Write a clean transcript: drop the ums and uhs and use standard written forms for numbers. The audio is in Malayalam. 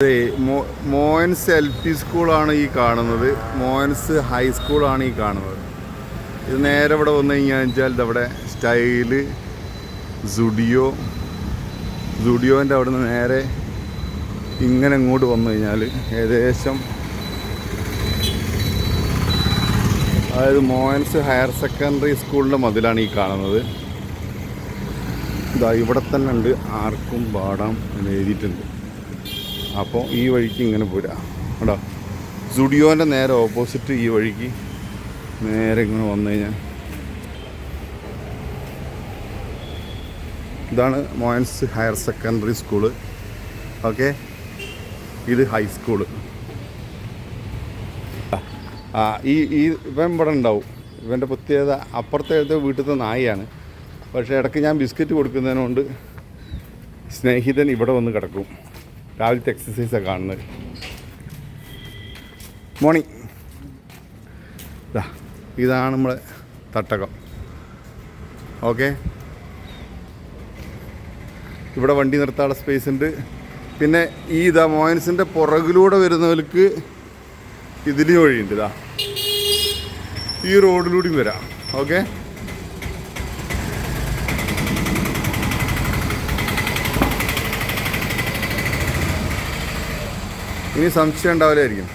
മോയൻസ് LP സ്കൂളാണ് ഈ കാണുന്നത്. മോയൻസ് ഹൈസ്കൂളാണ് ഈ കാണുന്നത്. ഇത് നേരെ ഇവിടെ വന്നു കഴിഞ്ഞാൽ ഇതവിടെ സ്റ്റൈല് സുഡിയോൻ്റെ അവിടെ നിന്ന് നേരെ ഇങ്ങനെ ഇങ്ങോട്ട് വന്നു കഴിഞ്ഞാൽ ഏകദേശം അതായത് മോയൻസ് ഹയർ സെക്കൻഡറി സ്കൂളിൻ്റെ മതിലാണ് ഈ കാണുന്നത്. ഇതാ ഇവിടെ തന്നെ ഉണ്ട്, ആർക്കും പാടാം എന്ന് എഴുതിയിട്ടുണ്ട്. അപ്പോൾ ഈ വഴിക്ക് ഇങ്ങനെ പോരാ കേട്ടോ. സുഡിയോൻ്റെ നേരെ ഓപ്പോസിറ്റ് ഈ വഴിക്ക് നേരെ ഇങ്ങനെ വന്നു കഴിഞ്ഞാൽ ഇതാണ് മോയൻസ് ഹയർ സെക്കൻഡറി സ്കൂള്. ഓക്കെ, ഇത് ഹൈസ്കൂള്. ഇവൻ ഇവിടെ ഉണ്ടാവും. ഇവൻ്റെ പ്രത്യേകത അപ്പുറത്തെ വീട്ടിലത്തെ നായയാണ്. പക്ഷേ ഇടയ്ക്ക് ഞാൻ ബിസ്ക്കറ്റ് കൊടുക്കുന്നതിനുകൊണ്ട് സ്നേഹിതൻ ഇവിടെ വന്ന് കിടക്കും. രാവിലത്തെ എക്സസൈസാണ് കാണുന്നത്. മോർണിംഗ്. ഇതാണ് നമ്മളെ തട്ടകം. ഓക്കെ, ഇവിടെ വണ്ടി നിർത്താനുള്ള സ്പേസ് ഉണ്ട്. പിന്നെ ഈ മോയൻസിൻ്റെ പുറകിലൂടെ വരുന്നവർക്ക് ഇതിൽ വഴിയുണ്ട്. ഈ റോഡിലൂടെയും വരാം. ഓക്കെ, ഇനി സംശയം ഉണ്ടാവില്ലായിരിക്കും.